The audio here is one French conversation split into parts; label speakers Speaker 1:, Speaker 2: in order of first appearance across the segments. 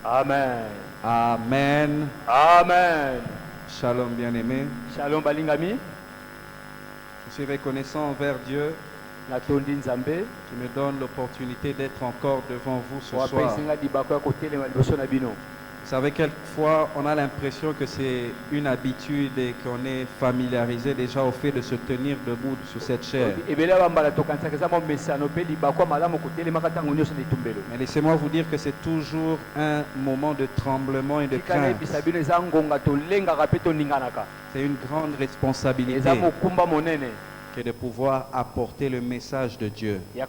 Speaker 1: Amen.
Speaker 2: Amen.
Speaker 1: Amen.
Speaker 2: Shalom bien-aimé.
Speaker 1: Shalom balingami.
Speaker 2: Je suis reconnaissant envers Dieu
Speaker 1: Natondi Nzambe.
Speaker 2: qui me donne l'opportunité d'être encore devant vous ce soir. Vous savez, quelquefois, on a l'impression que c'est une habitude et qu'on est familiarisé déjà au fait de se tenir debout sur cette chaire. Mais laissez-moi vous dire que c'est toujours un moment de tremblement et de crainte. C'est une grande responsabilité que de pouvoir apporter le message de Dieu. Voilà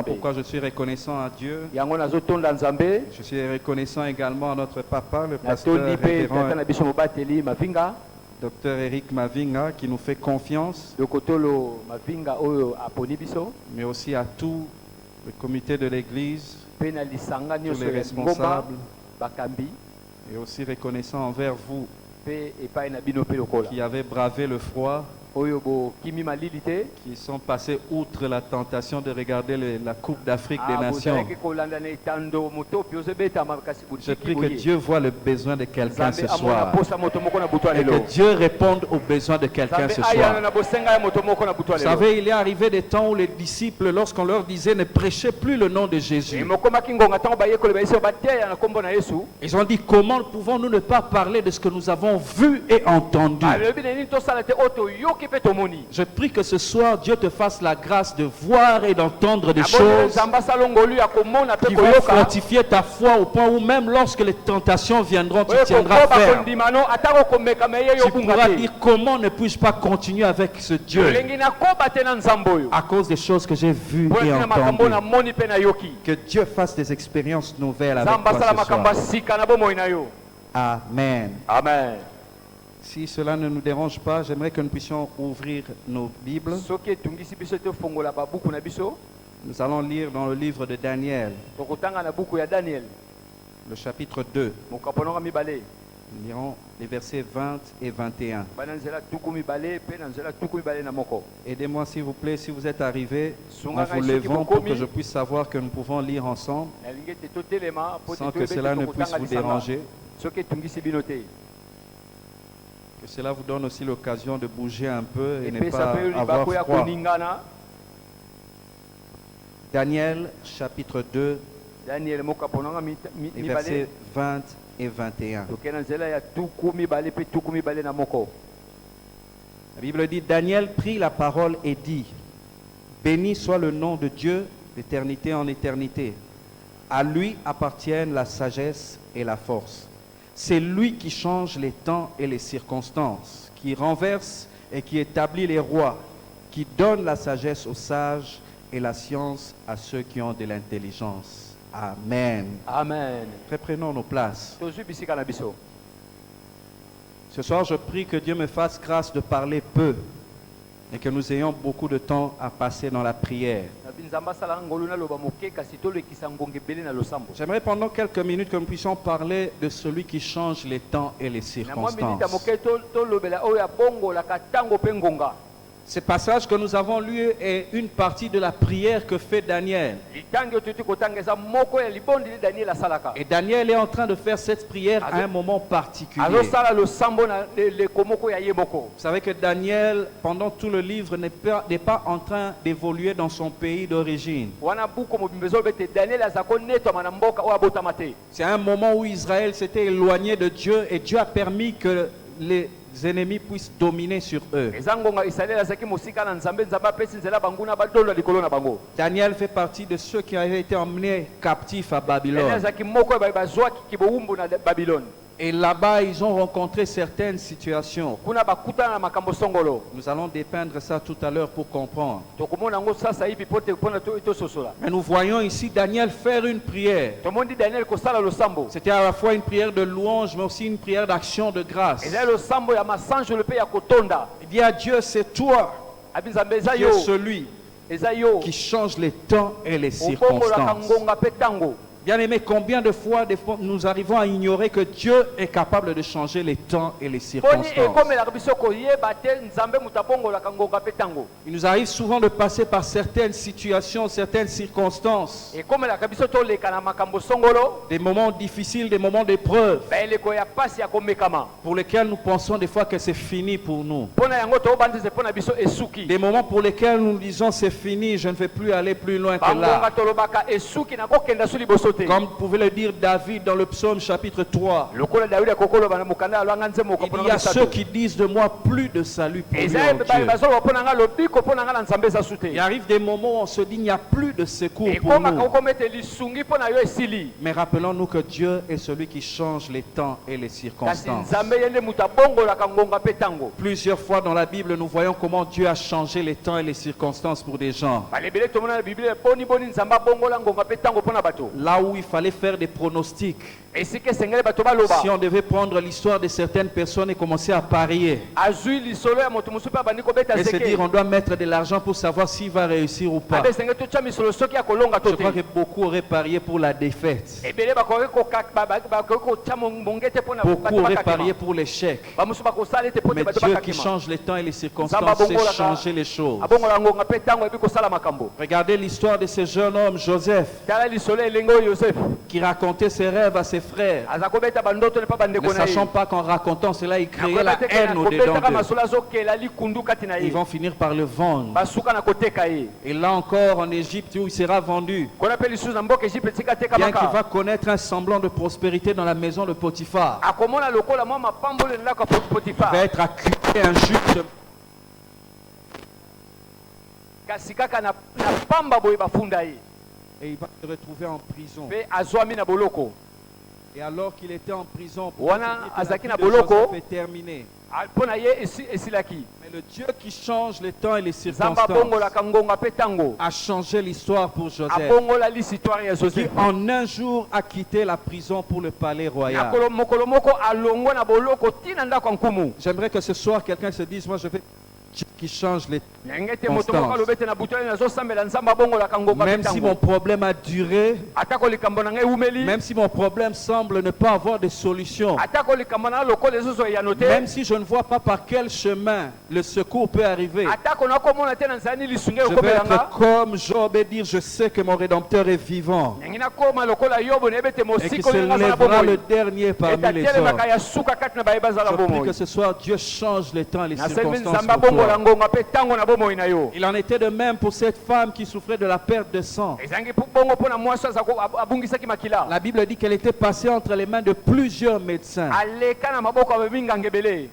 Speaker 2: pourquoi je suis reconnaissant à Dieu. Je suis reconnaissant également à notre papa, le pasteur révérend Dr Eric Mavinga, qui nous fait confiance, mais aussi à tout le comité de l'église, tous les responsables, et aussi reconnaissant envers vous qui avez bravé le froid, qui sont passés outre la tentation de regarder la Coupe d'Afrique des Nations. Je prie que Dieu voit le besoin de quelqu'un ce soir et que Dieu réponde aux besoins de quelqu'un ce soir. Vous savez, il est arrivé des temps où les disciples, lorsqu'on leur disait ne prêchez plus le nom de Jésus, ils ont dit comment pouvons-nous ne pas parler de ce que nous avons vu et entendu. Je prie que ce soir, Dieu te fasse la grâce de voir et d'entendre des choses qui vont fortifier ta foi au point où même lorsque les tentations viendront, tu tiendras ferme. Tu pourras dire comment ne puis-je pas continuer avec ce Dieu à cause des choses que j'ai vues et entendues. Que Dieu fasse des expériences nouvelles avec toi ce soir. Amen.
Speaker 1: Amen.
Speaker 2: Si cela ne nous dérange pas, j'aimerais que nous puissions ouvrir nos Bibles. Nous allons lire dans le livre de Daniel, le chapitre 2. Nous lirons les versets 20 et 21. Aidez-moi s'il vous plaît, si vous êtes arrivés, en vous levant pour que je puisse savoir que nous pouvons lire ensemble, sans que cela ne puisse vous déranger. Que cela vous donne aussi l'occasion de bouger un peu et ne pas avoir froid. Daniel chapitre 2, les versets 20 et 21. La Bible dit, Daniel prit la parole et dit, béni soit le nom de Dieu d'éternité en éternité. À lui appartiennent la sagesse et la force. C'est lui qui change les temps et les circonstances, qui renverse et qui établit les rois, qui donne la sagesse aux sages et la science à ceux qui ont de l'intelligence. Amen.
Speaker 1: Amen.
Speaker 2: Reprenons nos places. Ce soir, je prie que Dieu me fasse grâce de parler peu et que nous ayons beaucoup de temps à passer dans la prière. J'aimerais pendant quelques minutes que nous puissions parler de celui qui change les temps et les circonstances. Ce passage que nous avons lu est une partie de la prière que fait Daniel. Et Daniel est en train de faire cette prière à un moment particulier. Vous savez que Daniel, pendant tout le livre, n'est pas en train d'évoluer dans son pays d'origine. C'est un moment où Israël s'était éloigné de Dieu et Dieu a permis que les ennemis puissent dominer sur eux. Daniel fait partie de ceux qui avaient été emmenés captifs à Babylone. Et là-bas, ils ont rencontré certaines situations. Nous allons dépeindre ça tout à l'heure pour comprendre. Mais nous voyons ici Daniel faire une prière. C'était à la fois une prière de louange, mais aussi une prière d'action de grâce. Il dit à Dieu, c'est toi qui es celui qui change les temps et les circonstances. Bien-aimés, combien de fois nous arrivons à ignorer que Dieu est capable de changer les temps et les circonstances? Il nous arrive souvent de passer par certaines situations, certaines circonstances, des moments difficiles, des moments d'épreuve, pour lesquels nous pensons des fois que c'est fini pour nous. Des moments pour lesquels nous disons c'est fini, je ne vais plus aller plus loin que là. Comme vous pouvez le dire David dans le psaume chapitre 3. Il y a ceux qui disent de moi plus de salut pour lui, Dieu. Il arrive des moments où on se dit il n'y a plus de secours pour nous. Mais rappelons-nous que Dieu est celui qui change les temps et les circonstances. Plusieurs fois dans la Bible, nous voyons comment Dieu a changé les temps et les circonstances pour des gens. Là où il fallait faire des pronostics. Si on devait prendre l'histoire de certaines personnes et commencer à parier, et se dire on doit mettre de l'argent pour savoir s'il va réussir ou pas, je crois que beaucoup auraient parié pour la défaite. Beaucoup auraient parié pour l'échec. Mais Dieu qui change les temps et les circonstances sait changer les choses. Regardez l'histoire de ce jeune homme Joseph, qui racontait ses rêves à ses frères, ne sachant pas qu'en racontant cela il créait la haine au-dedans d'eux. Ils vont finir par le vendre. Et là encore en Égypte où il sera vendu, bien qu'il va connaître un semblant de prospérité dans la maison de Potiphar, il va être accusé injustement. Et il va se retrouver en prison. Et alors qu'il était en prison, pour est terminé. Mais le Dieu qui change les temps et les circonstances a changé l'histoire pour Joseph, qui en un jour a quitté la prison pour le palais royal. J'aimerais que ce soir quelqu'un se dise, moi je vais qui change les circonstances. Même si mon problème a duré, même si mon problème semble ne pas avoir de solution, même si je ne vois pas par quel chemin le secours peut arriver, je vais être comme Job et dire je sais que mon Rédempteur est vivant et qu'il se lèvera le dernier parmi les hommes. Je prie que ce soir Dieu change les temps et les circonstances pour toi. Il en était de même pour cette femme qui souffrait de la perte de sang. La Bible dit qu'elle était passée entre les mains de plusieurs médecins.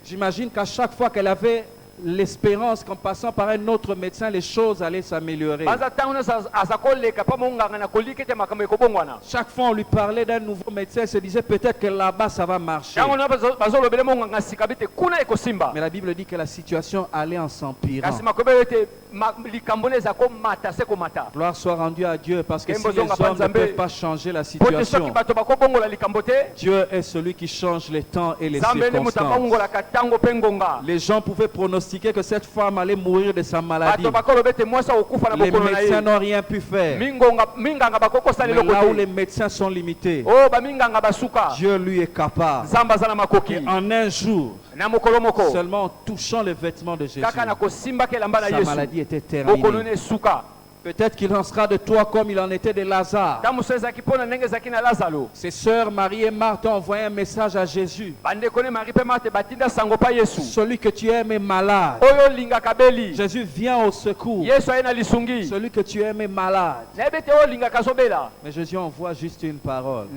Speaker 2: J'imagine qu'à chaque fois qu'elle avait l'espérance qu'en passant par un autre médecin, les choses allaient s'améliorer. Chaque fois on lui parlait d'un nouveau médecin, elle se disait peut-être que là-bas ça va marcher. Mais la Bible dit que la situation allait en s'empirant. Gloire soit rendue à Dieu, parce que si les hommes ne peuvent pas changer la situation, Dieu est celui qui change les temps et les circonstances. Les gens pouvaient prononcer que cette femme allait mourir de sa maladie. Les médecins n'ont rien pu faire. Mais là où les médecins sont limités, Dieu lui est capable. Et en un jour, seulement en touchant les vêtements de Jésus, sa maladie était terminée. Peut-être qu'il en sera de toi comme il en était de Lazare. Ses sœurs Marie et Marthe ont envoyé un message à Jésus. Celui que tu aimes est malade. Jésus vient au secours. Celui que tu aimes est malade. Mais Jésus envoie juste une parole.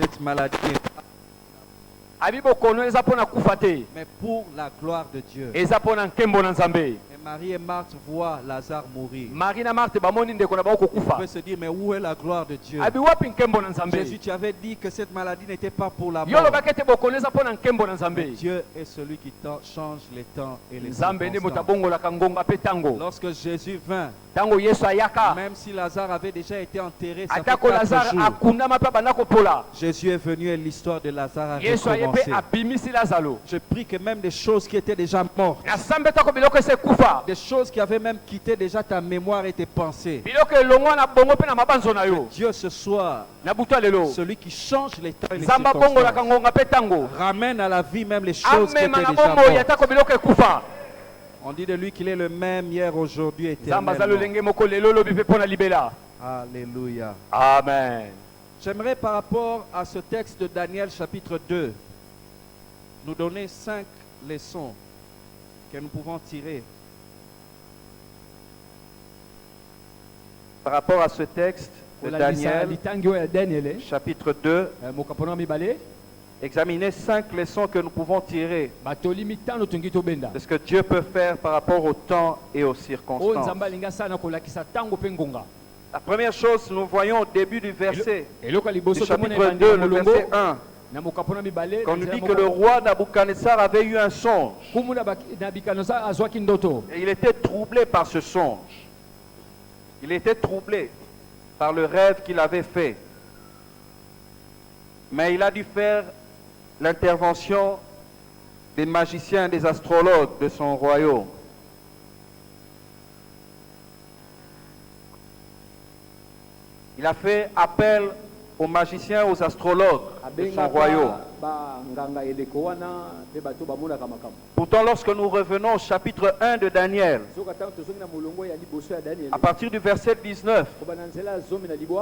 Speaker 2: Cette maladie est mais pour la gloire de Dieu. Et Marie et Marthe voient Lazare mourir. On peut se dire, mais où est la gloire de Dieu? Jésus, tu avais dit que cette maladie n'était pas pour la mort. Mais Dieu est celui qui change les temps et les circonstances. Lorsque Jésus vint, même si Lazare avait déjà été enterré, ça fait 4 jours, Jésus est venu et l'histoire de Lazare a recommencé. Je prie que même des choses qui étaient déjà mortes Des choses qui avaient même quitté déjà ta mémoire et tes pensées. Dieu ce soir, celui qui change les temps et les circonstances, ramène à la vie même les choses qui étaient déjà mortes. On dit de lui qu'il est le même hier, aujourd'hui et éternellement. Alléluia.
Speaker 1: Amen.
Speaker 2: J'aimerais par rapport à ce texte de Daniel chapitre 2, nous donner 5 leçons que nous pouvons tirer. Par rapport à ce texte de Daniel chapitre 2, examiner 5 leçons que nous pouvons tirer de ce que Dieu peut faire par rapport au temps et aux circonstances. La première chose, nous voyons au début du verset, du chapitre 2, le verset 1, qu'on nous dit que le roi Nabuchodonosor avait eu un songe. Et il était troublé par ce songe. Il était troublé par le rêve qu'il avait fait. Mais il a dû faire l'intervention des magiciens, des astrologues de son royaume. Il a fait appel aux magiciens, aux astrologues de son royaume. Pourtant, lorsque nous revenons au chapitre 1 de Daniel, à partir du verset 19,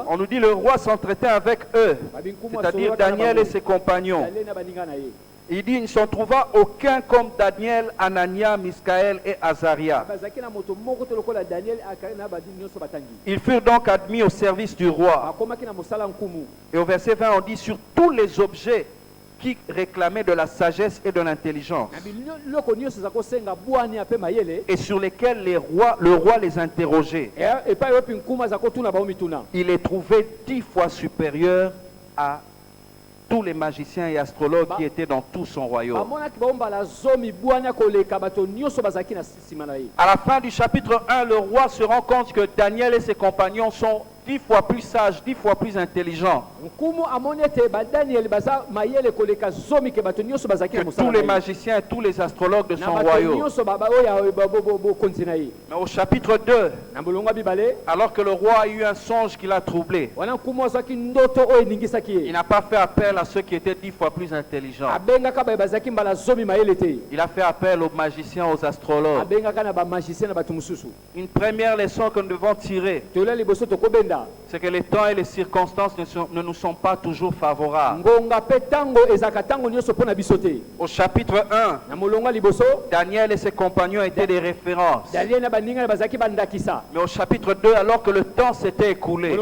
Speaker 2: on nous dit le roi s'entretenait avec eux, c'est-à-dire Daniel et ses compagnons. Il dit, il ne s'en trouva aucun comme Daniel, Anania, Misaël et Azaria. Ils furent donc admis au service du roi. Et au verset 20, on dit, sur tous les objets qui réclamaient de la sagesse et de l'intelligence, et sur lesquels le roi les interrogeait, il les trouvait 10 fois supérieurs à tous les magiciens et astrologues qui étaient dans tout son royaume. À la fin du chapitre 1, le roi se rend compte que Daniel et ses compagnons sont 10 fois plus sages, 10 fois plus intelligents que tous les magiciens et tous les astrologues de son royaume. Mais au chapitre 2, alors que le roi a eu un songe qui l'a troublé, il n'a pas fait appel à ceux qui étaient 10 fois plus intelligents. Il a fait appel aux magiciens, aux astrologues. Une première leçon que nous devons tirer, c'est que les temps et les circonstances ne nous sont pas toujours favorables. Au chapitre 1, Daniel et ses compagnons étaient des références. Mais au chapitre 2, alors que le temps s'était écoulé,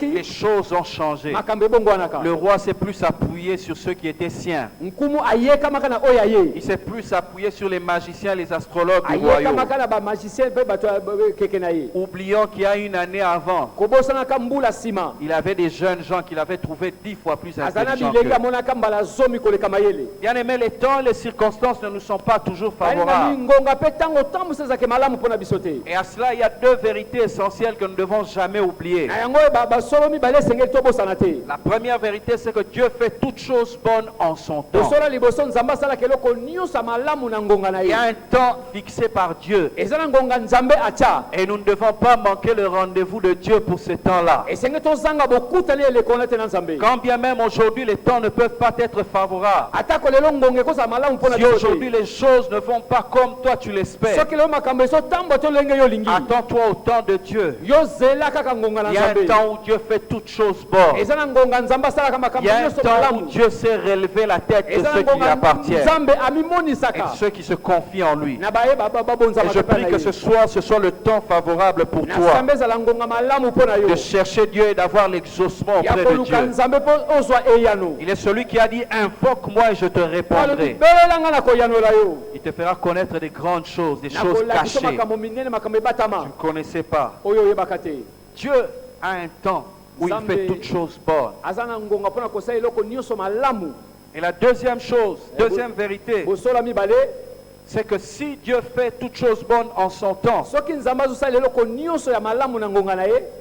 Speaker 2: les choses ont changé. Le roi s'est plus appuyé sur ceux qui étaient siens. Il s'est plus appuyé sur les magiciens et les astrologues du royaume. Oublions qu'il y a une année avant, il avait des jeunes gens qu'il avait trouvés 10 fois plus intelligents qu'eux. Bien aimé, les temps et les circonstances ne nous sont pas toujours favorables. Et à cela, il y a 2 vérités essentielles que nous ne devons jamais oublier. La première vérité, c'est que Dieu fait toutes choses bonnes en son temps. Il y a un temps fixé par Dieu. Et nous ne devons pas manquer le rendez-vous de Dieu pour ce temps-là. Quand bien même aujourd'hui les temps ne peuvent pas être favorables, si aujourd'hui les choses ne vont pas comme toi tu l'espères, attends-toi au temps de Dieu. Il y a un temps où Dieu fait toutes choses bonnes. Il y a un temps où Dieu sait relever la tête de ceux qui lui appartiennent et de ceux qui se confient en lui. Et je prie que ce soir, ce soit le temps favorable pour toi de chercher Dieu et d'avoir l'exaucement auprès de Dieu. Il est celui qui a dit, invoque-moi et je te répondrai. Il te fera connaître des grandes choses, des choses cachées que tu ne connaissais pas. Dieu a un temps où il fait toutes choses bonnes. Et la deuxième chose, deuxième vérité, c'est que si Dieu fait toutes choses bonnes en son temps,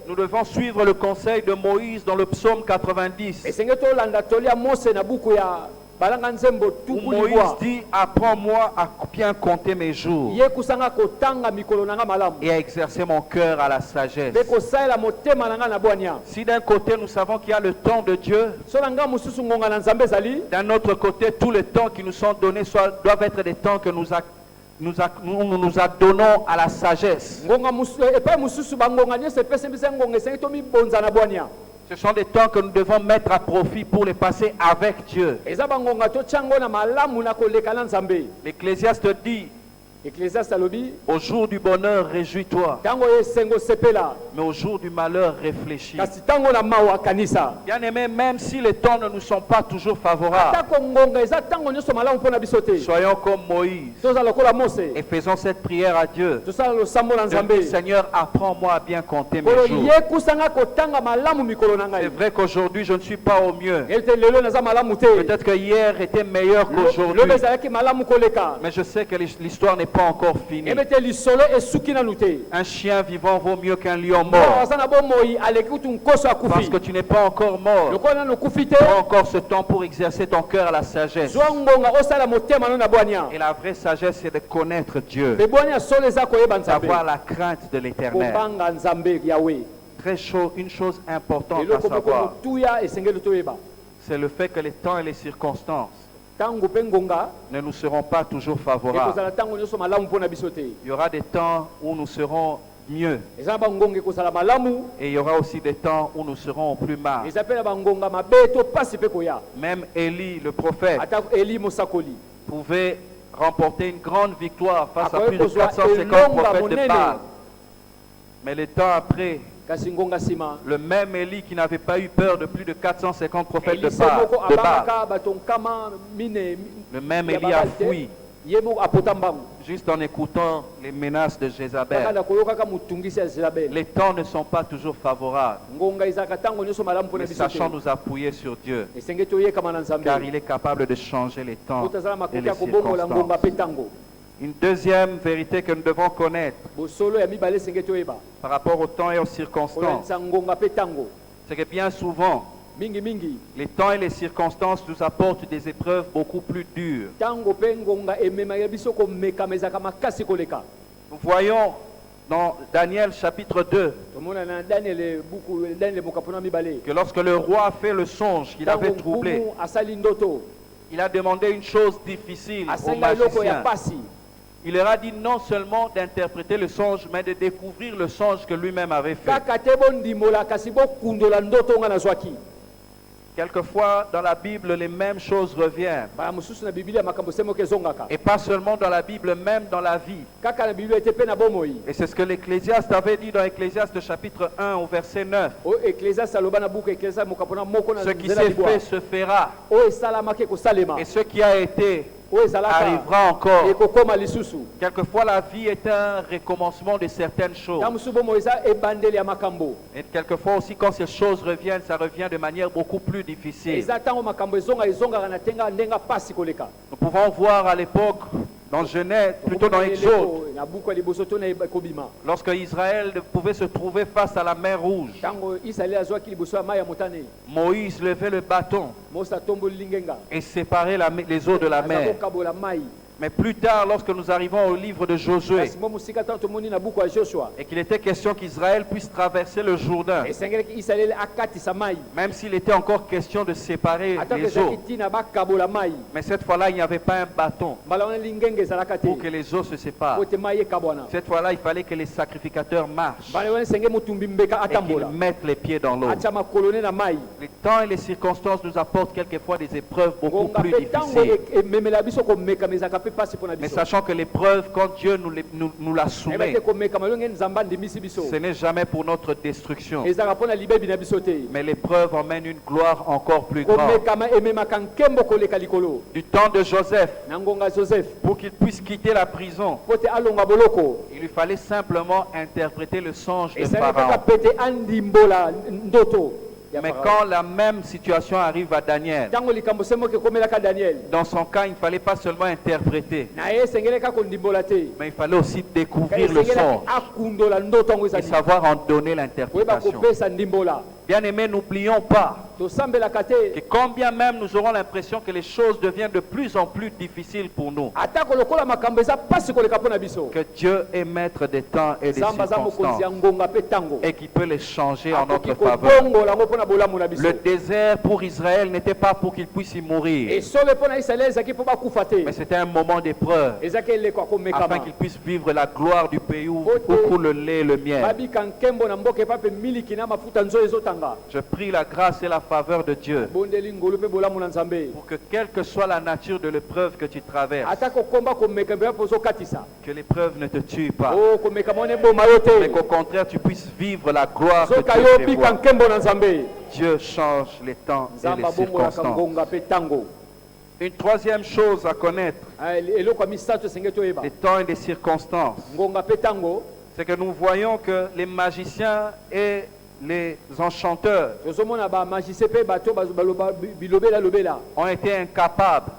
Speaker 2: nous devons suivre le conseil de Moïse dans le psaume 90.
Speaker 3: où Moïse dit, apprends-moi à bien compter mes jours et à exercer mon cœur à la sagesse. Si d'un côté nous savons qu'il y a le temps de Dieu, d'un autre côté tous les temps qui nous sont donnés doivent être des temps que nous adonnons à la sagesse. Ce sont des temps que nous devons mettre à profit pour les passer avec Dieu. L'Ecclésiaste dit, au jour du bonheur, réjouis-toi. Mais au jour du malheur, réfléchis. Bien aimé, même si les temps ne nous sont pas toujours favorables, soyons comme Moïse et faisons cette prière à Dieu. Seigneur, apprends-moi à bien compter mes jours. C'est vrai qu'aujourd'hui je ne suis pas au mieux. Peut-être que hier était meilleur qu'aujourd'hui. Mais je sais que l'histoire n'est pas encore fini. Un chien vivant vaut mieux qu'un lion mort. Parce que tu n'es pas encore mort. Tu as encore ce temps pour exercer ton cœur à la sagesse. Et la vraie sagesse, c'est de connaître Dieu, d'avoir la crainte de l'Éternel. Très chaud, une chose importante à savoir, c'est le fait que les temps et les circonstances ne nous seront pas toujours favorables. Il y aura des temps où nous serons mieux. Et il y aura aussi des temps où nous serons plus mal. Même Élie, le prophète, pouvait remporter une grande victoire face à plus de 450 prophètes de Baal. Mais le temps après, le même Élie qui n'avait pas eu peur de plus de 450 prophètes de Baal, le même Élie a fui juste en écoutant les menaces de Jézabel. Les temps ne sont pas toujours favorables, mais sachons nous appuyer sur Dieu, car il est capable de changer les temps et les circonstances. Une deuxième vérité que nous devons connaître par rapport au temps et aux circonstances, c'est que bien souvent, les temps et les circonstances nous apportent des épreuves beaucoup plus dures. Nous voyons dans Daniel chapitre 2 que lorsque le roi a fait le songe qu'il avait troublé, il a demandé une chose difficile aux magiciens. Il leur a dit non seulement d'interpréter le songe, mais de découvrir le songe que lui-même avait fait. Quelquefois, dans la Bible, les mêmes choses reviennent. Et pas seulement dans la Bible, même dans la vie. Et c'est ce que l'Ecclésiaste avait dit dans Ecclésiaste chapitre 1 au verset 9. Ce qui s'est fait se fera. Et ce qui a été arrivera encore. Quelquefois la vie est un recommencement de certaines choses. Et quelquefois aussi quand ces choses reviennent, ça revient de manière beaucoup plus difficile. Nous pouvons voir à l'époque dans Genèse, plutôt dans Exode, lorsque Israël pouvait se trouver face à la mer Rouge, Moïse levait le bâton et séparait les eaux de la mer. Mais plus tard, lorsque nous arrivons au livre de Josué, et qu'il était question qu'Israël puisse traverser le Jourdain, même s'il était encore question de séparer les eaux, mais cette fois-là, il n'y avait pas un bâton pour que les eaux se séparent. Cette fois-là, il fallait que les sacrificateurs marchent et qu'ils mettent les pieds dans l'eau. Les temps et les circonstances nous apportent quelquefois des épreuves beaucoup plus difficiles. Mais sachant que l'épreuve, quand Dieu nous la soumet, ce n'est jamais pour notre destruction. Mais l'épreuve emmène une gloire encore plus grande. Du temps de Joseph, pour qu'il puisse quitter la prison, il lui fallait simplement interpréter le songe de Pharaon. Mais quand la même situation arrive à Daniel, dans son cas, il ne fallait pas seulement interpréter, mais il fallait aussi découvrir le songe et savoir en donner l'interprétation. Bien aimé, n'oublions pas que quand bien même nous aurons l'impression que les choses deviennent de plus en plus difficiles pour nous, que Dieu est maître des temps et des circonstances et qu'il peut les changer en notre faveur. Le désert pour Israël n'était pas pour qu'il puisse y mourir, mais c'était un moment d'épreuve afin qu'il puisse vivre la gloire du pays où coule le lait et le miel. Je prie la grâce et la faveur de Dieu pour que quelle que soit la nature de l'épreuve que tu traverses, que l'épreuve ne te tue pas, mais qu'au contraire tu puisses vivre la gloire que Dieu prévoit. Dieu change les temps et les circonstances. Une troisième chose à connaître, les temps et les circonstances, c'est que nous voyons que les magiciens et les enchanteurs ont été incapables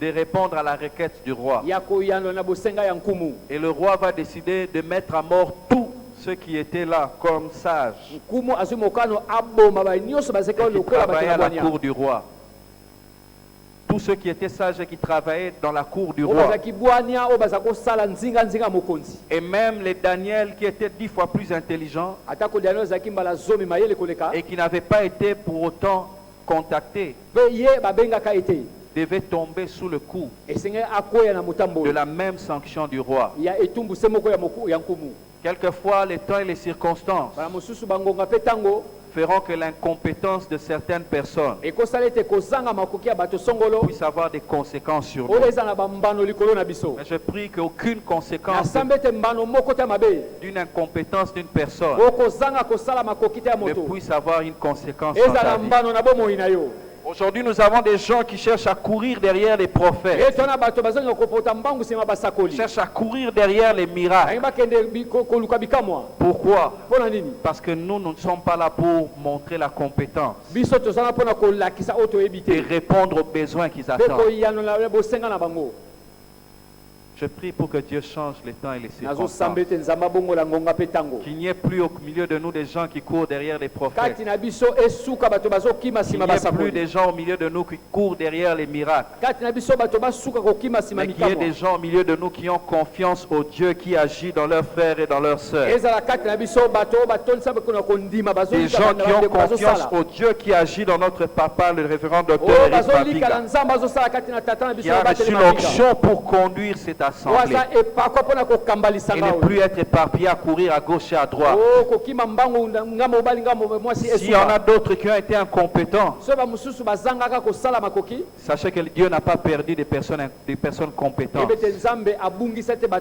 Speaker 3: de répondre à la requête du roi. Et le roi va décider de mettre à mort tous ceux qui étaient là comme sages et qui travaillaient à la cour du roi. Tous ceux qui étaient sages et qui travaillaient dans la cour du roi. Et même les Daniel qui étaient 10 fois plus intelligents et qui n'avaient pas été pour autant contactés devaient tomber sous le coup de la même sanction du roi. Quelquefois, les temps et les circonstances feront que l'incompétence de certaines personnes puisse avoir des conséquences sur nous. Mais je prie qu'aucune conséquence d'une incompétence d'une personne ne puisse avoir une conséquence sur ta vie. Aujourd'hui, nous avons des gens qui cherchent à courir derrière les prophètes, cherchent à courir derrière les miracles. Pourquoi? Parce que nous ne sommes pas là pour montrer la compétence et répondre aux besoins qu'ils attendent. Je prie pour que Dieu change les temps et les circonstances. Qu'il n'y ait plus au milieu de nous des gens qui courent derrière les prophètes. Qu'il n'y ait plus des gens au milieu de nous qui courent derrière les miracles. Mais qu'il y ait des gens au milieu de nous qui ont confiance au Dieu qui agit dans leurs frères et dans leurs sœurs. Des gens qui ont confiance au Dieu qui agit dans notre papa, le révérend docteur Eric Babiga, qui a reçu l'onction pour conduire cette assemblée et ne plus être éparpillé à courir à gauche et à droite. S'il y en a d'autres qui ont été incompétents, sachez que Dieu n'a pas perdu des personnes compétentes.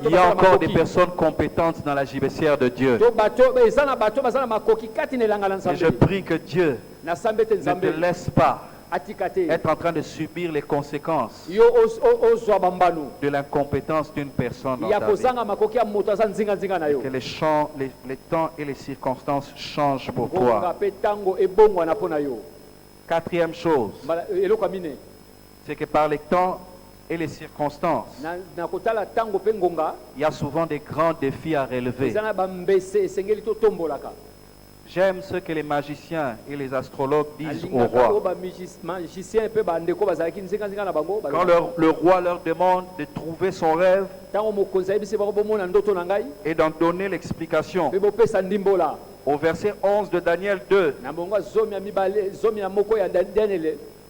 Speaker 3: Il y a encore des personnes compétentes dans la gibecière de Dieu. Et je prie que Dieu ne te laisse pas être en train de subir les conséquences de l'incompétence d'une personne dans ta vie. Que les temps et les circonstances changent pour toi. Quatrième chose, c'est que par les temps et les circonstances, il y a souvent des grands défis à relever. J'aime ce que les magiciens et les astrologues disent au roi. Quand le roi leur demande de trouver son rêve et d'en donner l'explication, au verset 11 de Daniel 2,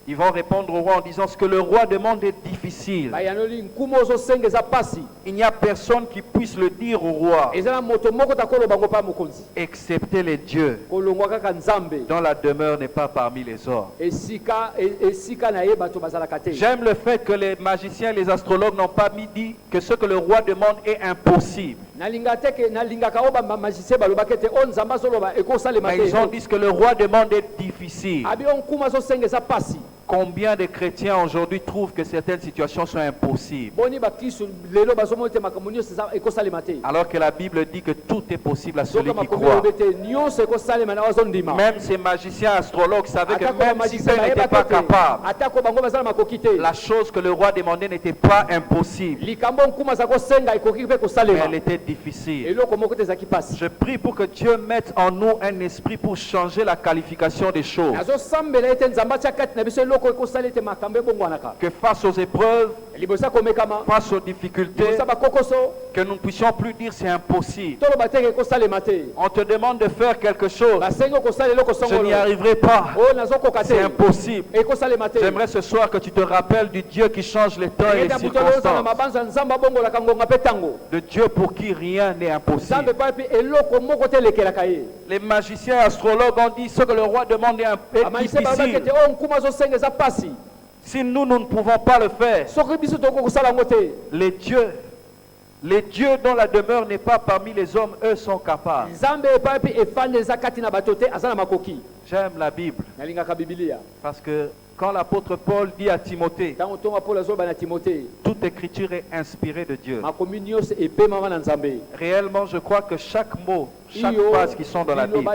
Speaker 3: ils vont répondre au roi en disant: ce que le roi demande est difficile. Il n'y a personne qui puisse le dire au roi, excepté les dieux dont la demeure n'est pas parmi les hommes. J'aime le fait que les magiciens et les astrologues n'ont pas dit que ce que le roi demande est impossible. Mais ils ont dit que le roi demande est difficile. Combien de chrétiens aujourd'hui trouvent que certaines situations sont impossibles? Alors que la Bible dit que tout est possible à celui qui croit. Même ces magiciens astrologues savaient que même si eux n'étaient pas capables, la chose que le roi demandait n'était pas impossible, mais elle était difficile. Je prie pour que Dieu mette en nous un esprit pour changer la qualification des choses. Que face aux épreuves, face aux difficultés, que nous ne puissions plus dire c'est impossible. On te demande de faire quelque chose, je n'y arriverai pas, c'est impossible. J'aimerais ce soir que tu te rappelles du Dieu qui change les temps et les circonstances, de Dieu pour qui rien n'est impossible. Les magiciens astrologues ont dit ce que le roi demande est difficile. Si nous ne pouvons pas le faire, les dieux dont la demeure n'est pas parmi les hommes, eux sont capables. J'aime la Bible parce que quand l'apôtre Paul dit à Timothée, toute écriture est inspirée de Dieu. Réellement, je crois que chaque mot, chaque phrase qui sont dans la Bible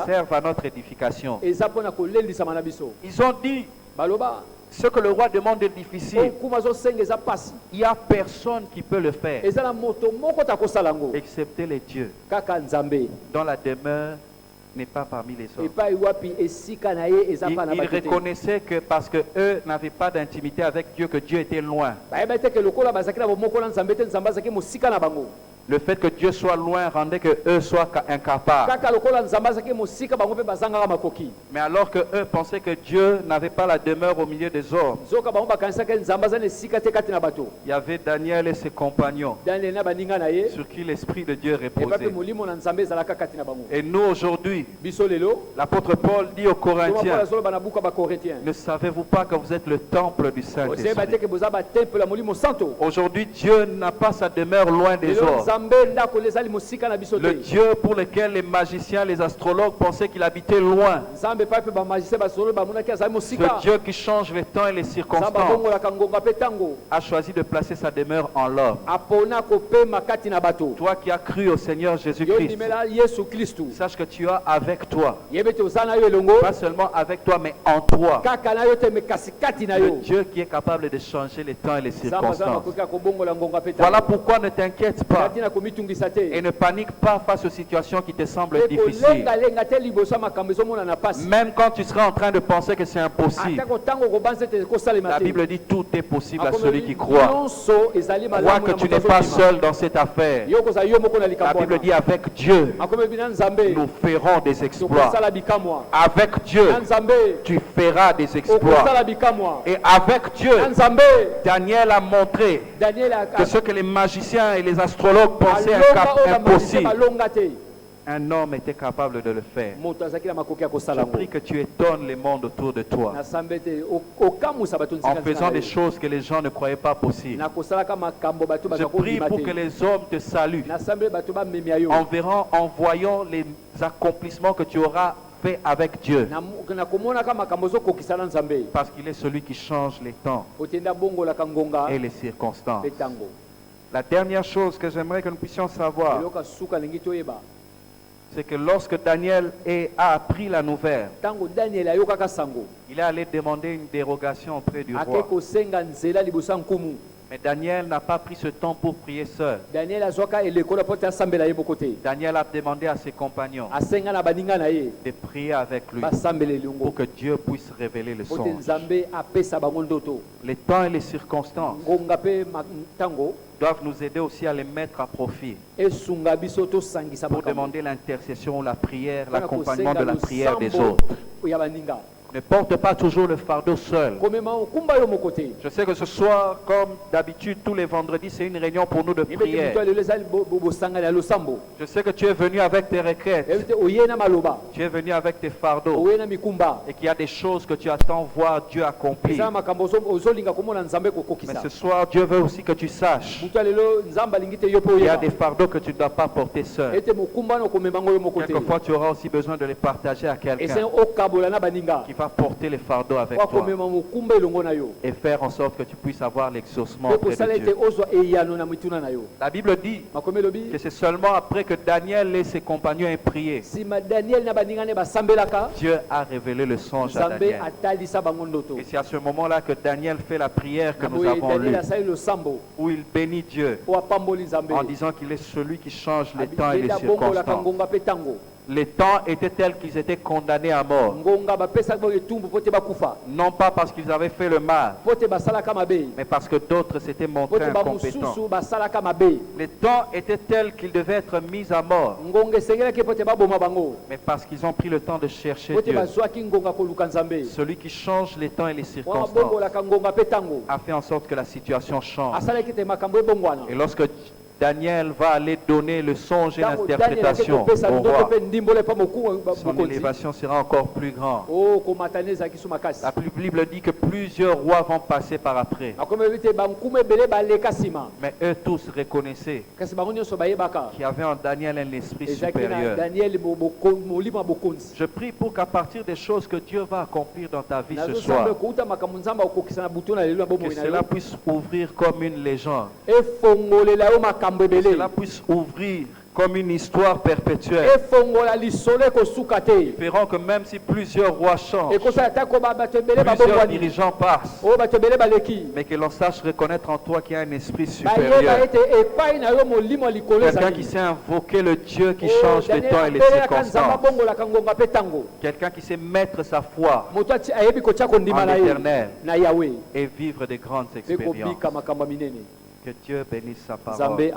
Speaker 3: servent à notre édification. Ils ont dit, ce que le roi demande est difficile. Il n'y a personne qui peut le faire, excepté les dieux dont la demeure n'est pas parmi les hommes. Ils reconnaissaient que parce que eux n'avaient pas d'intimité avec Dieu, que Dieu était loin. Le fait que Dieu soit loin rendait que eux soient incapables. Mais alors que eux pensaient que Dieu n'avait pas la demeure au milieu des hommes, il y avait Daniel et ses compagnons sur qui l'Esprit de Dieu reposait. Et nous aujourd'hui, l'apôtre Paul dit aux Corinthiens, ne savez-vous pas que vous êtes le temple du Saint-Esprit? Aujourd'hui, Dieu n'a pas sa demeure loin des hommes. Le Dieu pour lequel les magiciens, les astrologues pensaient qu'il habitait loin, ce Dieu qui change les temps et les circonstances, a choisi de placer sa demeure en l'homme. Toi qui as cru au Seigneur Jésus-Christ, sache que tu as avec toi, pas seulement avec toi, mais en toi, le Dieu qui est capable de changer les temps et les circonstances. Voilà pourquoi ne t'inquiète pas et ne panique pas face aux situations qui te semblent difficiles. Même quand tu seras en train de penser que c'est impossible, la Bible dit tout est possible à celui qui croit. Crois que tu n'es pas seul dans cette affaire. La Bible dit avec Dieu, nous ferons des exploits. Avec Dieu, tu feras des exploits. Et avec Dieu, Daniel a montré que ce que les magiciens et les astrologues pensaient impossible, un homme était capable de le faire. Je prie que tu étonnes les mondes autour de toi en faisant des choses que les gens ne croyaient pas possibles. Je prie pour que les hommes te saluent en voyant les accomplissements que tu auras fait avec Dieu, parce qu'il est celui qui change les temps et les circonstances. La dernière chose que j'aimerais que nous puissions savoir, c'est que lorsque Daniel a appris la nouvelle, il est allé demander une dérogation auprès du roi. Mais Daniel n'a pas pris ce temps pour prier seul. Daniel a demandé à ses compagnons de prier avec lui pour que Dieu puisse révéler le songe. Les temps et les circonstances doivent nous aider aussi à les mettre à profit pour demander l'intercession, la prière, l'accompagnement de la prière des autres. Ne porte pas toujours le fardeau seul. Je sais que ce soir, comme d'habitude, tous les vendredis, c'est une réunion pour nous de prière. Je sais que tu es venu avec tes requêtes. Tu es venu avec tes fardeaux. Et qu'il y a des choses que tu attends voir Dieu accomplir. Mais ce soir, Dieu veut aussi que tu saches qu'il y a des fardeaux que tu ne dois pas porter seul. Quelquefois, tu auras aussi besoin de les partager à quelqu'un qui va pas porter les fardeaux avec toi et faire en sorte que tu puisses avoir l'exaucement auprès de Dieu. La Bible dit que c'est seulement après que Daniel et ses compagnons aient prié, Dieu a révélé le songe à Daniel. Et c'est à ce moment-là que Daniel fait la prière que nous avons lue, où il bénit Dieu en disant qu'il est celui qui change les temps et les circonstances. Les temps étaient tels qu'ils étaient condamnés à mort. Non pas parce qu'ils avaient fait le mal, mais parce que d'autres s'étaient montrés incompétents. Les temps étaient tels qu'ils devaient être mis à mort, mais parce qu'ils ont pris le temps de chercher Dieu. Celui qui change les temps et les circonstances a fait en sorte que la situation change. Et lorsque Daniel va aller donner le songe et l'interprétation au roi, son élévation sera encore plus grande. La Bible dit que plusieurs rois vont passer par après. Mais eux tous reconnaissaient qu'il y avait en Daniel un esprit supérieur. Je prie pour qu'à partir des choses que Dieu va accomplir dans ta vie ce soir, que cela puisse ouvrir comme une légende. Que cela puisse ouvrir comme une histoire perpétuelle. Ils verront que même si plusieurs rois changent, plusieurs dirigeants passent, mais que l'on sache reconnaître en toi qu'il y a un esprit supérieur. Quelqu'un qui sait invoquer le Dieu qui change les temps et les circonstances. Quelqu'un qui sait mettre sa foi en l'Éternel et vivre des grandes expériences. Que Dieu bénisse sa parole.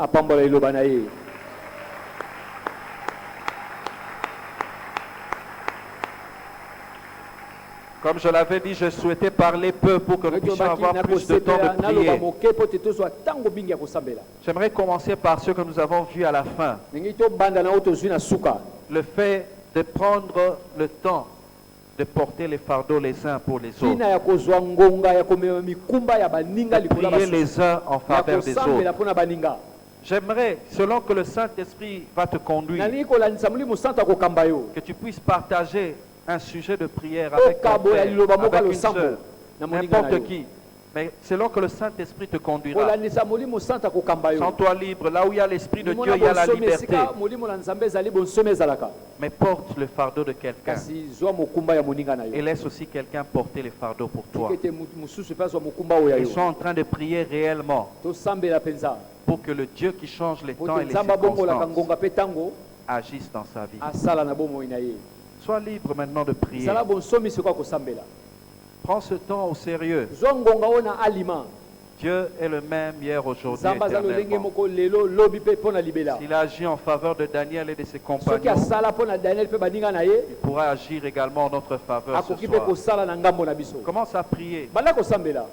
Speaker 3: Comme je l'avais dit, je souhaitais parler peu pour que nous puissions avoir plus de temps de prier. J'aimerais commencer par ce que nous avons vu à la fin. Le fait de prendre le temps de porter les fardeaux les uns pour les autres. De prier les uns en faveur des autres. J'aimerais, selon que le Saint-Esprit va te conduire, que tu puisses partager un sujet de prière avec ton frère, avec une soeur, n'importe qui. Mais selon que le Saint-Esprit te conduira, sens-toi libre. Là où il y a l'Esprit de Dieu, il y a la liberté. Mais porte le fardeau de quelqu'un. Et laisse aussi quelqu'un porter les fardeaux pour toi. Et sois en train de prier réellement pour que le Dieu qui change les temps et les circonstances agisse dans sa vie. Sois libre maintenant de prier. Prends ce temps au sérieux. Dieu est le même hier, aujourd'hui, éternellement. S'il agit en faveur de Daniel et de ses compagnons, il pourra agir également en notre faveur ce soir. Commence à prier.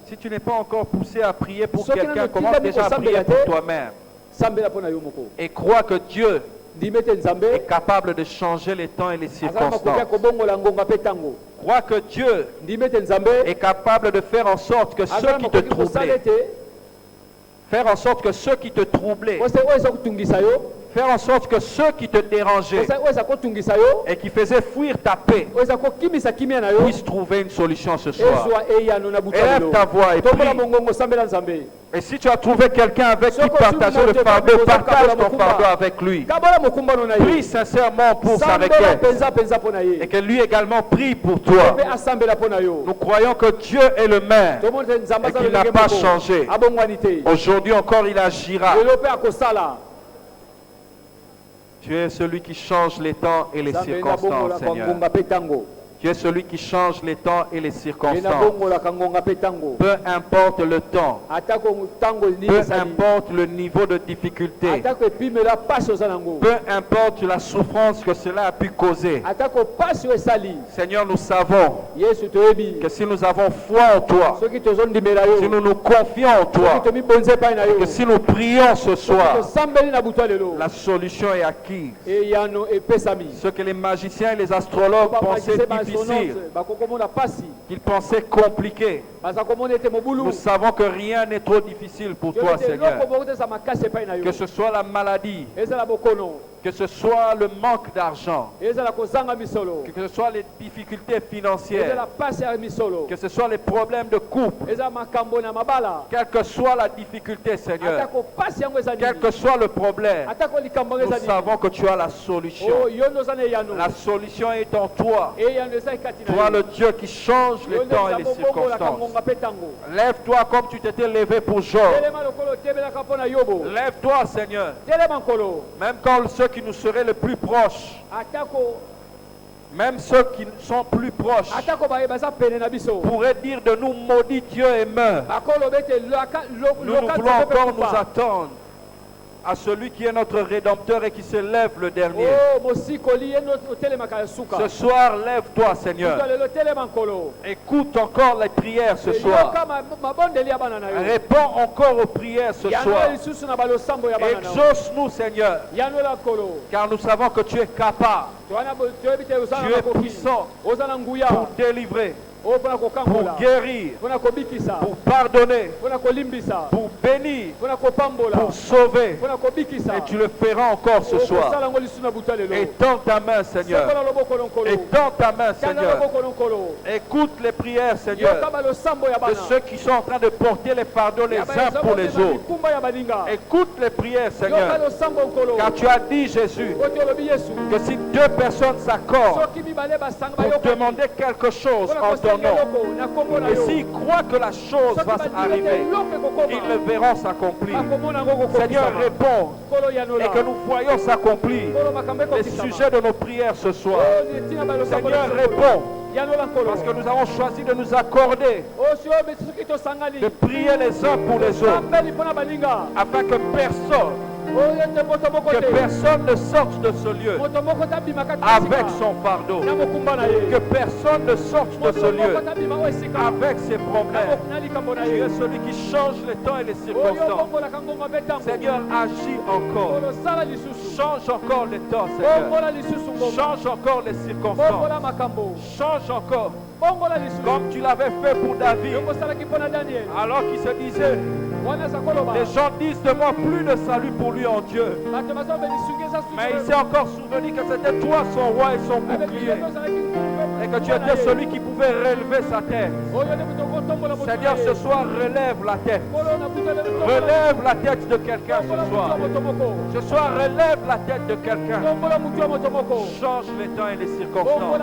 Speaker 3: Si tu n'es pas encore poussé à prier pour quelqu'un, commence déjà à prier pour toi-même. Et crois que Dieu est capable de changer les temps et les circonstances. Crois que Dieu est capable de faire en sorte que ceux qui te troublaient, faire en sorte que ceux qui te dérangeaient et qui faisaient fuir ta paix puissent trouver une solution ce soir. Élève ta voix et prie. Et si tu as trouvé quelqu'un avec qui partager le fardeau, partage ton fardeau avec lui. Prie sincèrement pour sa requête. Et que lui également prie pour toi. Nous croyons que Dieu est le même et qu'il n'a pas changé. Aujourd'hui encore, il agira. Tu es celui qui change les temps et les circonstances, Seigneur. Tu es celui qui change les temps et les circonstances. Peu importe le temps, peu importe le niveau de difficulté, peu importe la souffrance que cela a pu causer. Seigneur, nous savons que si nous avons foi en toi, si nous nous confions en toi, et que si nous prions ce soir, la solution est acquise. Ce que les magiciens et les astrologues pensaient difficile, qu'ils pensaient compliqué, nous savons que rien n'est trop difficile pour toi, Seigneur. Que ce soit la maladie, Que ce soit le manque d'argent, que ce soit les difficultés financières, que ce soit les problèmes de couple, quelle que soit la difficulté, Seigneur, quel que soit le problème, nous savons que tu as la solution. La solution est en toi. Toi, le Dieu qui change les temps et les circonstances. Lève-toi comme tu t'étais levé pour Job. Lève-toi, Seigneur. Même quand ceux qui nous seraient les plus proches, même ceux qui sont plus proches, pourraient dire de nous, maudit Dieu et meurt. Nous voulons encore nous attendre à celui qui est notre Rédempteur et qui se lève le dernier. Ce soir, lève-toi, Seigneur. Écoute encore les prières ce soir. Réponds encore aux prières ce soir. Exauce-nous, Seigneur, car nous savons que tu es capable. Tu es puissant pour délivrer, pour guérir, pour pardonner, pour bénir, pour sauver. Et tu le feras encore ce soir. Étends ta main, Seigneur. Étends ta main, Seigneur. Écoute les prières, Seigneur, de ceux qui sont en train de porter les fardeaux les uns pour les autres. Écoute les prières, Seigneur, car tu as dit, Jésus, que si deux personnes s'accordent pour demander quelque chose en ton nom, et s'ils croient que la chose va arriver, ils le verront s'accomplir. Seigneur, réponds et que nous voyons s'accomplir les sujets de nos prières ce soir. Seigneur, réponds, parce que nous avons choisi de nous accorder, de prier les uns pour les autres, afin que personne ne sorte de ce lieu avec son fardeau. Que personne ne sorte de ce lieu avec ses problèmes. Tu es celui qui change les temps et les circonstances. Seigneur, agis encore. Change encore les temps, Seigneur. Change encore les circonstances. Change encore. Comme tu l'avais fait pour David. Alors qu'il se disait, les gens disent de moi plus de salut pour lui en Dieu. Mais il s'est encore souvenu que c'était toi son roi et son bouclier. Et que tu étais celui qui pouvait relever sa tête. Seigneur, ce soir, relève la tête. Relève la tête de quelqu'un ce soir. Ce soir, relève la tête de quelqu'un. Change les temps et les circonstances.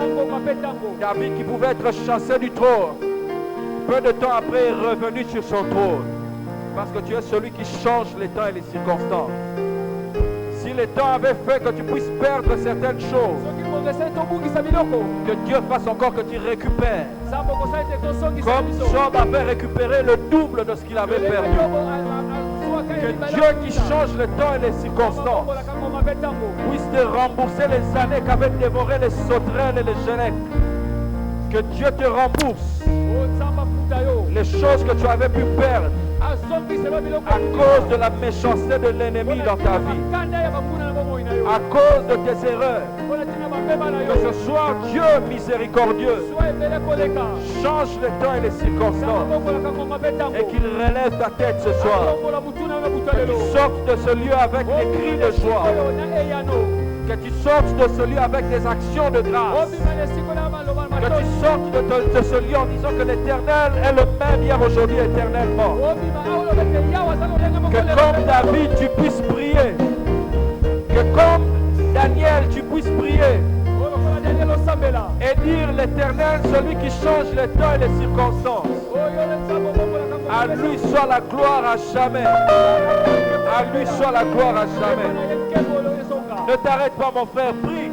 Speaker 3: David qui pouvait être chassé du trône, peu de temps après est revenu sur son trône. Parce que tu es celui qui change les temps et les circonstances. Si les temps avaient fait que tu puisses perdre certaines choses, que Dieu fasse encore que tu récupères. Comme Job avait récupéré le double de ce qu'il avait perdu. Que Dieu qui change le temps et les circonstances puisse te rembourser les années qu'avaient dévoré les sauterelles et les genettes. Que Dieu te rembourse les choses que tu avais pu perdre à cause de la méchanceté de l'ennemi dans ta vie, à cause de tes erreurs. Que ce soit Dieu miséricordieux change les temps et les circonstances et qu'il relève ta tête ce soir. Que tu sortes de ce lieu avec des cris de joie. Que tu sortes de ce lieu avec des actions de grâce. Que tu sortes de ce lieu en disant que l'Éternel est le même hier, aujourd'hui, éternellement. Que comme David, tu puisses prier. Que comme Daniel, tu puisses prier. Et dire l'Éternel, celui qui change les temps et les circonstances. À lui soit la gloire à jamais. À lui soit la gloire à jamais. Ne t'arrête pas, mon frère, prie.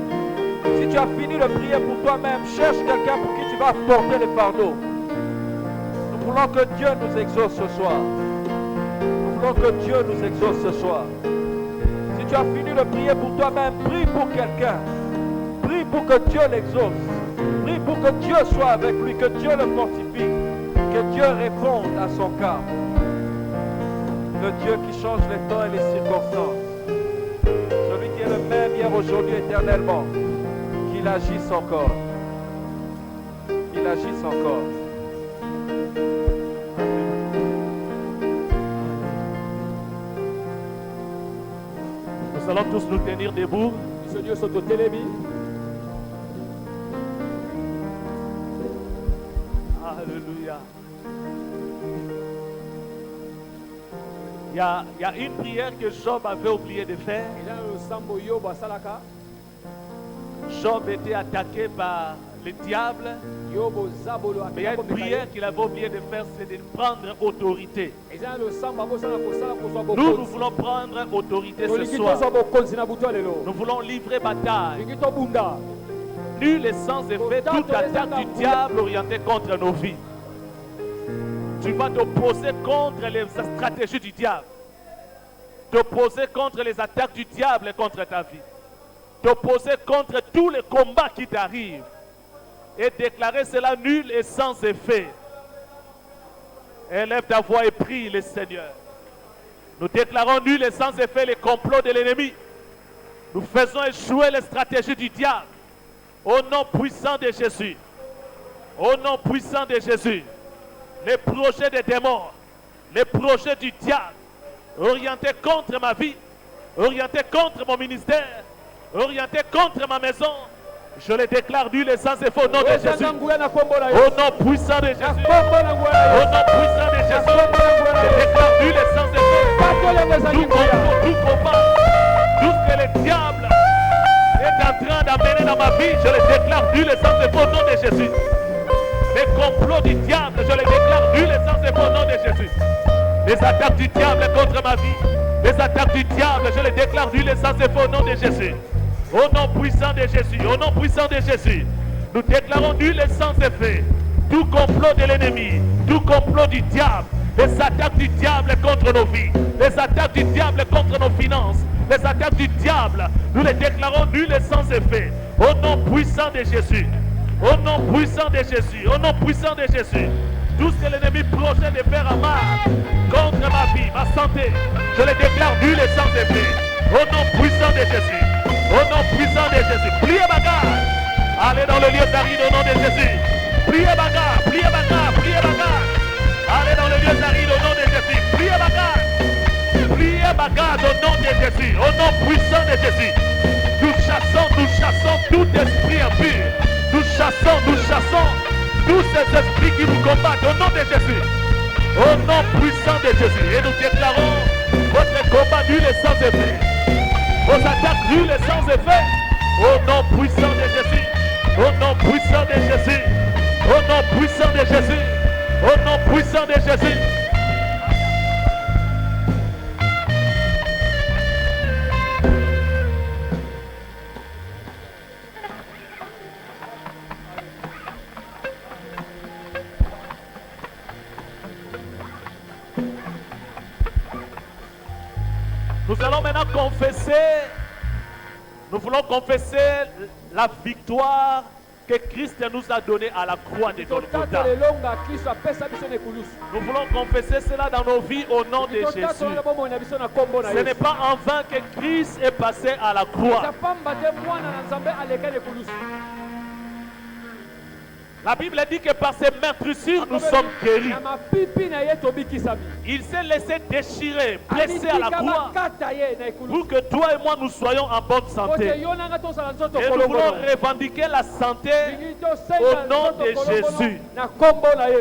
Speaker 3: Si tu as fini de prier pour toi-même, cherche quelqu'un pour qui tu vas porter les fardeaux. Nous voulons que Dieu nous exauce ce soir. Nous voulons que Dieu nous exauce ce soir. Si tu as fini de prier pour toi-même, prie pour quelqu'un. Prie pour que Dieu l'exauce. Prie pour que Dieu soit avec lui, que Dieu le fortifie, que Dieu réponde à son cas. Le Dieu qui change les temps et les circonstances. Celui qui est le même hier, aujourd'hui, éternellement. Qu'il agisse encore. Qu'il agisse encore.
Speaker 4: Nous
Speaker 3: Nous allons tous nous tenir debout. Alléluia. Il y a une prière que Job avait oublié de faire. Job était attaqué par le diable. Mais il y a une prière qu'il avait oublié de faire, c'est de prendre autorité. Nous voulons prendre autorité ce soir. Nous voulons livrer bataille. Nul est sans effet toute attaque du diable orientée contre nos vies. Tu vas t'opposer contre les stratégies du diable. T'opposer contre les attaques du diable contre ta vie. T'opposer contre tous les combats qui t'arrivent. Et déclarer cela nul et sans effet. Élève ta voix et prie le Seigneur. Nous déclarons nul et sans effet les complots de l'ennemi. Nous faisons échouer les stratégies du diable. Au nom puissant de Jésus. Au nom puissant de Jésus. Les projets des démons, les projets du diable, orientés contre ma vie, orientés contre mon ministère, orientés contre ma maison, je les déclare nul et sans effet au nom de Jésus. Au nom puissant de Jésus. Au nom puissant de Jésus. Je déclare nul et sans effet. Tout combat, tout ce que le diable est en train d'amener dans ma vie, je les déclare nul et sans effet au nom de Jésus. Les complots du diable, je les déclare nuls et sans effet au nom de Jésus. Les attaques du diable contre ma vie, les attaques du diable, je les déclare nuls et sans effet au nom de Jésus. Au nom puissant de Jésus, au nom puissant de Jésus, nous déclarons nuls et sans effet tout complot de l'ennemi, tout complot du diable, les attaques du diable contre nos vies, les attaques du diable contre nos finances, les attaques du diable, nous les déclarons nuls et sans effet. Au nom puissant de Jésus. Au nom puissant de Jésus, au nom puissant de Jésus, tout ce que l'ennemi projette de faire à mal contre ma vie, ma santé, je les déclare nul et sans effet. Au nom puissant de Jésus, au nom puissant de Jésus, priez bagarre. Allez dans le lieu d'aride au nom de Jésus. Priez bagarre, priez bagarre, priez bagarre. Allez dans le lieu d'aride au nom de Jésus. Priez bagarre. Priez bagarre au nom de Jésus, au nom puissant de Jésus. Nous chassons tout esprit impur. Nous chassons tous ces esprits qui nous combattent au nom de Jésus. Au nom puissant de Jésus. Et nous déclarons votre combat nul et sans effet. Vos attaques nulles et sans effet. Au nom puissant de Jésus. Au nom puissant de Jésus. Au nom puissant de Jésus. Au nom puissant de Jésus. Nous allons maintenant nous voulons confesser la victoire que Christ nous a donnée à la croix de Golgotha. Nous voulons confesser cela dans nos vies au nom de Jésus. Ce n'est pas en vain que Christ est passé à la croix. La Bible dit que par ses meurtrissures, nous sommes guéris. Il s'est laissé déchirer, blessé à la croix, pour que toi et moi nous soyons en bonne santé. Et nous voulons revendiquer la santé au nom de Jésus.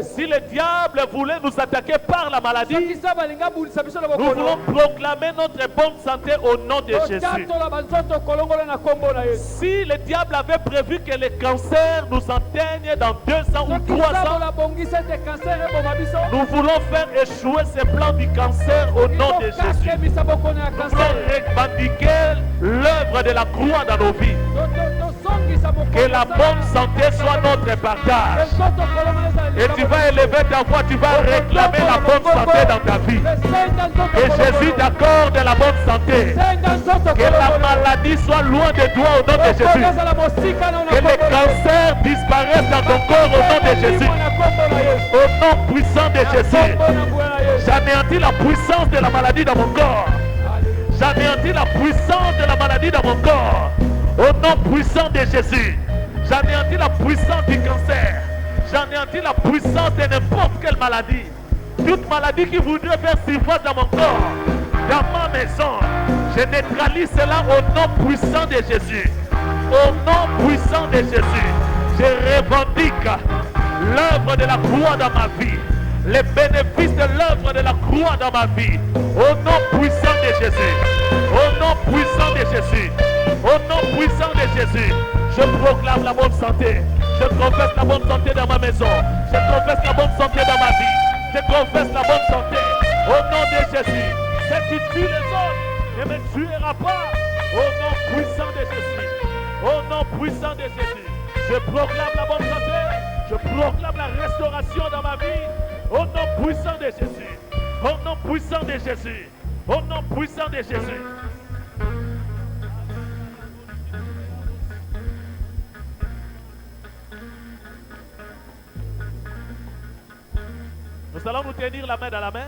Speaker 3: Si le diable voulait nous attaquer par la maladie, nous voulons proclamer notre bonne santé au nom de Jésus. Si le diable avait prévu que le cancer nous atteigne dans 2 ans ou 3 ans, nous voulons faire échouer ces plans du cancer au nom de Jésus. Nous voulons revendiquer l'œuvre de la croix dans nos vies. Que la bonne santé soit notre partage. Et tu vas élever ta voix, tu vas réclamer la bonne santé dans ta vie. Que Jésus t'accorde la bonne santé. Que la maladie soit loin de toi au nom de Jésus. Que les cancers disparaissent dans ton corps au nom de Jésus. Au nom puissant de Jésus. J'anéantis la puissance de la maladie dans mon corps. J'anéantis la puissance de la maladie dans mon corps. Au nom puissant de Jésus. J'anéantis la puissance du cancer. J'anéantis la puissance de n'importe quelle maladie. Toute maladie qui voudrait faire surface dans mon corps.
Speaker 4: dans ma maison. Je neutralise cela au nom puissant de Jésus. Au nom puissant de Jésus, je revendique l'œuvre de la croix dans ma vie. Les bénéfices de l'œuvre de la croix dans ma vie. Au nom puissant de Jésus. Au nom puissant de Jésus. Au nom puissant de Jésus. Je proclame la bonne santé. Je confesse la bonne santé dans ma maison. Je confesse la bonne santé dans ma vie. Je confesse la bonne santé. Au nom de Jésus. Si tu tues les autres, ne me tueras pas. Au nom puissant de Jésus. Au nom puissant de Jésus. Je proclame la bonne santé. Je proclame la restauration dans ma vie. Au nom puissant de Jésus. Au nom puissant de Jésus. Au nom puissant de Jésus. Nous allons nous tenir la main dans la main.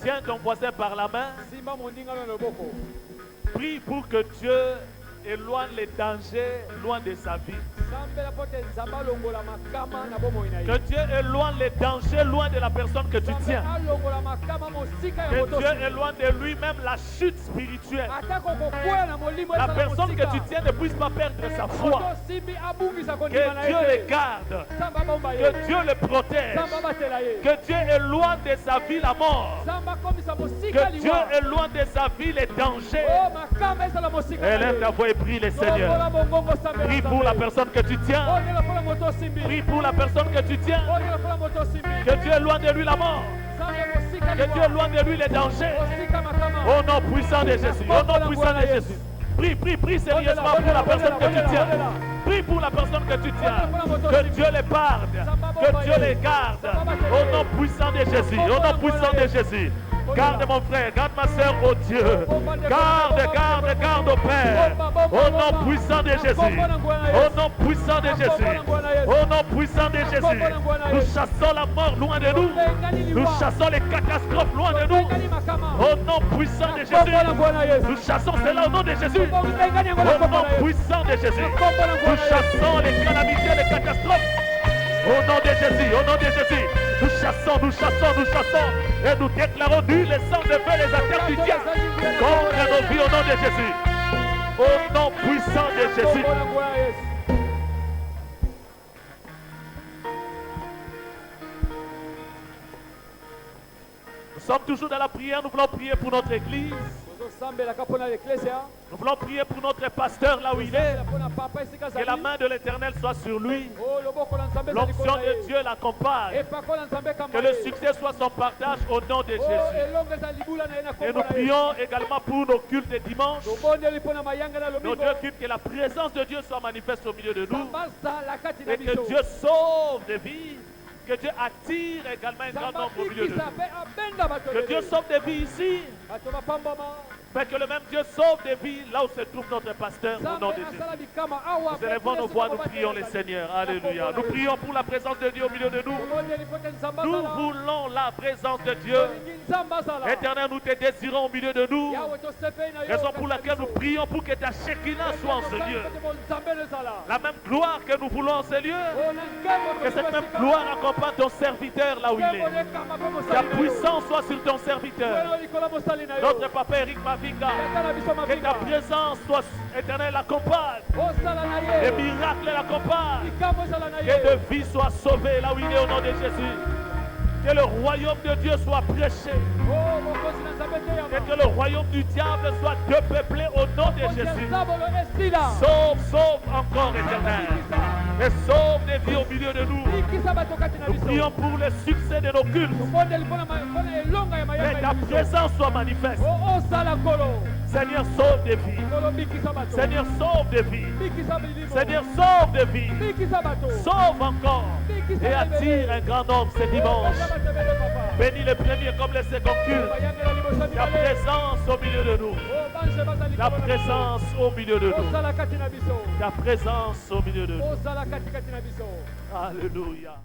Speaker 4: Tiens ton voisin par la main. Prie pour que Dieu éloigne les dangers loin de sa vie. Que Dieu éloigne les dangers loin de la personne que tu tiens. Que Dieu éloigne de lui-même la chute spirituelle. La personne que tu tiens ne puisse pas perdre sa foi. Que Dieu les garde. Que Dieu les protège. Que Dieu éloigne de sa vie la mort. Que Dieu éloigne de sa vie les dangers. Élève ta voix et prie le Seigneur. Prie pour la personne que tu tiens. Prie pour la personne que tu tiens. Que Dieu éloigne de lui la mort. Que Dieu éloigne de lui les dangers. Au nom puissant de Jésus. Au nom puissant de Jésus. Prie sérieusement pour la personne que tu tiens. Prie pour la personne que tu tiens. Que Dieu les parle. Que Dieu les garde. Au nom puissant de Jésus. Au nom puissant de Jésus. Garde mon frère, garde ma soeur, oh Dieu. Garde au Père. Au nom puissant de Jésus. Au nom puissant de Jésus. Au nom puissant de Jésus. Nous chassons la mort loin de nous. Nous chassons les catastrophes loin de nous. Au nom puissant de Jésus. Nous chassons cela au nom de Jésus. Au nom puissant de Jésus. Nous chassons les calamités, les catastrophes. Au nom de Jésus, au nom de Jésus, nous chassons, et nous déclarons nul les sangs de feu, les attaques du diable contre nos vies au nom de Jésus. Au nom puissant de Jésus. Nous sommes toujours dans la prière, nous voulons prier pour notre église. Nous voulons prier pour notre pasteur là où il est. Que la main de l'Éternel soit sur lui. L'onction de Dieu l'accompagne. Que le succès soit son partage au nom de Jésus. Et nous prions également pour nos cultes de dimanche. Nos deux cultes, que la présence de Dieu soit manifeste au milieu de nous. Et que Dieu sauve des vies. Que Dieu attire également un grand nombre au milieu de nous. Que Dieu sauve des vies ici. Mais que le même Dieu sauve des vies là où se trouve notre pasteur au nom de Jésus. Nous élevons nos voix, nous prions le Seigneur. Alléluia. Nous prions pour la présence de Dieu au milieu de nous. Nous voulons la présence de Dieu. Éternel, nous te désirons au milieu de nous. Raison pour laquelle nous prions pour que ta Shekinah soit en ce lieu. La même gloire que nous voulons en ce lieu. Que cette même gloire accompagne ton serviteur là où il est. Ta puissance soit sur ton serviteur. Notre papa Eric Mavinga. Que ta présence soit éternelle l'accompagne. Les miracles l'accompagnent. Que de vie soit sauvée là où il est au nom de Jésus. Que le royaume de Dieu soit prêché. Et que le royaume du diable soit dépeuplé au nom de Jésus. Sauve encore, Éternel. Et sauve des vies au milieu de nous. Nous prions pour le succès de nos cultes. Que ta présence soit manifeste. Seigneur, sauve des vies. Seigneur, sauve des vies. Seigneur, sauve des vies. Sauve encore. Et attire un grand nombre ce dimanche. Bénis les premiers comme les seconds cultes. Ta présence au milieu de nous. Ta présence au milieu de nous. Ta présence au milieu de nous. Alléluia.